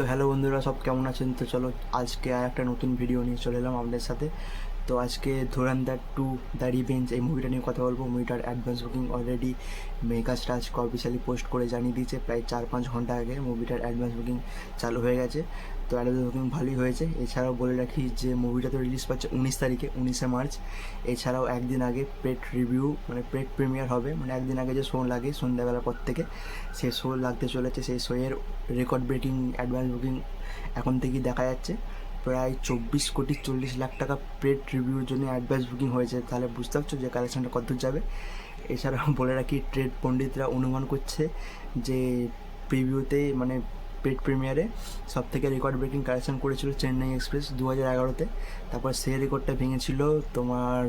তো হ্যালো বন্ধুরা, সব কেমন আছেন? তো চলো আজকে আর একটা নতুন ভিডিও নিয়ে চলে এলাম আপনাদের সাথে। তো আজকে ধুরন্ধর 2 দ্য রিভেঞ্জ এই মুভিটা নিয়ে কথা বলবো। মুভিটার অ্যাডভান্স বুকিং অলরেডি মেগাস্টার আজকে অফিসিয়ালি পোস্ট করে জানিয়ে দিয়েছে, প্রায় 4-5 ঘন্টা আগে মুভিটার অ্যাডভান্স বুকিং চালু হয়ে গেছে। তো অ্যাডভান্স বুকিং ভালোই হয়েছে। এছাড়াও বলে রাখি যে মুভিটা তো রিলিজ পাচ্ছে 19 তারিখে, 19শে মার্চ। এছাড়াও একদিন আগে পেড রিভিউ মানে পেড প্রিমিয়ার হবে, মানে একদিন আগে যে শো লাগে সন্ধ্যাবেলার পর থেকে, সে শো লাগতে চলেছে। সেই শোয়ের রেকর্ড ব্রেকিং অ্যাডভান্স বুকিং এখন থেকেই দেখা যাচ্ছে। প্রায় 24,40,00,000 টাকা পেড রিভিউর জন্য অ্যাডভান্স বুকিং হয়েছে। তাহলে বুঝতে পারছো যে কালেকশনটা কতদূর যাবে। এছাড়াও বলে রাখি, ট্রেড পণ্ডিতরা অনুমান করছে যে প্রিভিউতে মানে পেড প্রিমিয়ারে সব থেকে রেকর্ড ব্রেকিং কালেকশন করেছিল চেন্নাই এক্সপ্রেস 2011-তে। তারপর সেই রেকর্ডটা ভেঙেছিল তোমার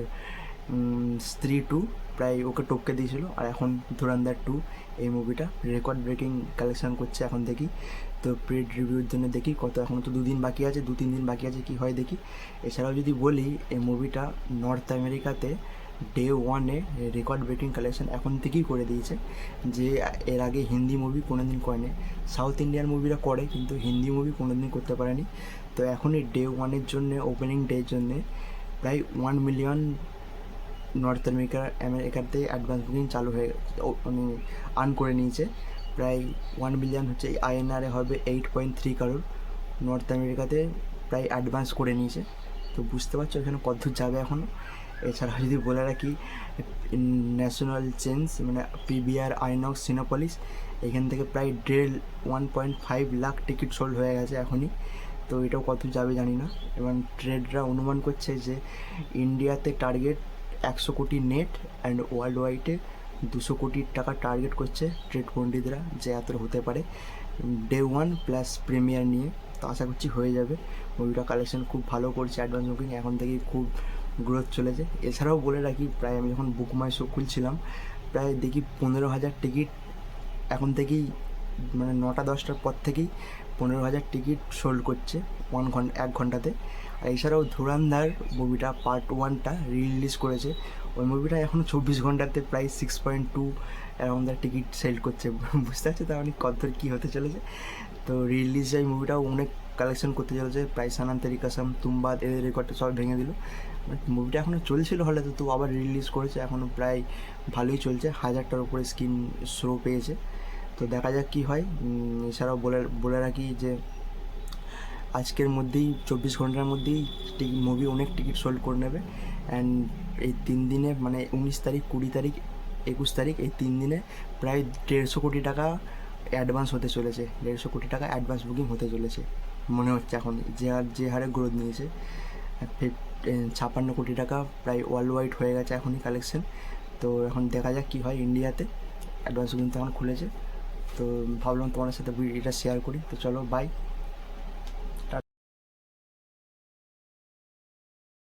স্ত্রী 2, প্রায় ওকে টপকে দিয়েছিল। আর এখন ধুরন্ধর 2 এই মুভিটা রেকর্ড ব্রেকিং কালেকশন করছে এখন দেখি। তো পেড রিভিউর জন্য দেখি কত, এখন তো 2 দিন বাকি আছে, 2-3 দিন বাকি আছে, কী হয় দেখি। এছাড়াও যদি বলি, এই মুভিটা নর্থ আমেরিকাতে ডে 1-এ রেকর্ড ব্রেকিং কালেকশন এখন থেকেই করে দিয়েছে, যে এর আগে হিন্দি মুভি কোনো দিন করেনি। সাউথ ইন্ডিয়ান মুভিরা করে, কিন্তু হিন্দি মুভি কোনো দিন করতে পারেনি। তো এখনই ডে 1-এর জন্যে, ওপেনিং ডের জন্যে প্রায় 1 মিলিয়ন নর্থ আমেরিকাতে অ্যাডভান্স বুকিং চালু হয়ে মানে আর্ন করে নিয়েছে। প্রায় 1 মিলিয়ন হচ্ছে আইএনআরে হবে 8.3 কারোর। নর্থ আমেরিকাতে প্রায় অ্যাডভান্স করে নিয়েছে। তো বুঝতে পারছো এখানে কতদূর যাবে এখনও। এছাড়া যদি বলে রাখি, ন্যাশনাল চেঞ্জ মানে পিভিআর আইনক্স সিনেপলিস, এখান থেকে প্রায় 1.5 লাখ টিকিট সোল্ড হয়ে গেছে এখনই। তো এটাও কত যাবে জানি না। এবং ট্রেডরা অনুমান করছে যে ইন্ডিয়াতে টার্গেট 100 কোটি নেট, অ্যান্ড ওয়ার্ল্ড ওয়াইডে 200 কোটি টাকা টার্গেট করছে ট্রেড পণ্ডিতরা, যে এত হতে পারে ডে 1 প্লাস প্রিমিয়ার নিয়ে। তো আশা করছি হয়ে যাবে। মুভিটা কালেকশন খুব ভালো করছে, অ্যাডভান্স বুকিং এখন থেকেই খুব গ্রোথ চলেছে। এছাড়াও বলে রাখি, প্রায় আমি যখন বুক মাই শো খুলছিলাম, প্রায় দেখি 15,000 টিকিট এখন থেকেই, মানে 9টা-10টার পর থেকেই 15,000 টিকিট সোল্ড করছে 1 ঘন্টাতে। আর এছাড়াও ধুরন্ধর মুভিটা পার্ট 1টা রিলিজ করেছে। ওই মুভিটা এখনও 24 ঘন্টাতে প্রায় 6.2 অ্যারাউন্ড টিকিট সেল করছে। বুঝতে পারছো তার মানে কত কী হতে চলেছে। তো রিলিজ এই মুভিটাও অনেক কালেকশন করতে চলেছে, প্রায় সানাম তেরি কসম, তুম বাদ, এদের রেকর্ডটা সব ভেঙে দিল। মুভিটা এখনও চলছিল হলে, তো আবার রিলিজ করেছে, এখনও প্রায় ভালোই চলছে, 1000টার উপরে স্ক্রিন শো পেয়েছে। তো দেখা যাক কী হয়। এছাড়াও বলে রাখি যে আজকের মধ্যেই 24 ঘন্টার মধ্যেই মুভি অনেক টিকিট সোল্ড করে নেবে। অ্যান্ড এই 3 দিনে মানে 19 তারিখ, 20 তারিখ, 21 তারিখ, এই 3 দিনে প্রায় 150 কোটি টাকা অ্যাডভান্স হতে চলেছে। 150 কোটি টাকা অ্যাডভান্স বুকিং হতে চলেছে মনে হচ্ছে এখন, যে হারে গ্রোথ নিয়েছে। 56 কোটি টাকা প্রায় ওয়ার্ল্ড ওয়াইড হয়ে গেছে এখনই কালেকশন। তো এখন দেখা যাক কী হয় ইন্ডিয়াতে। অ্যাডভান্স বুকিং তো এখন খুলেছে। তো ভাবলাম তোমাদের সাথে ভিডিওটা শেয়ার করি। তো চলো, বাই।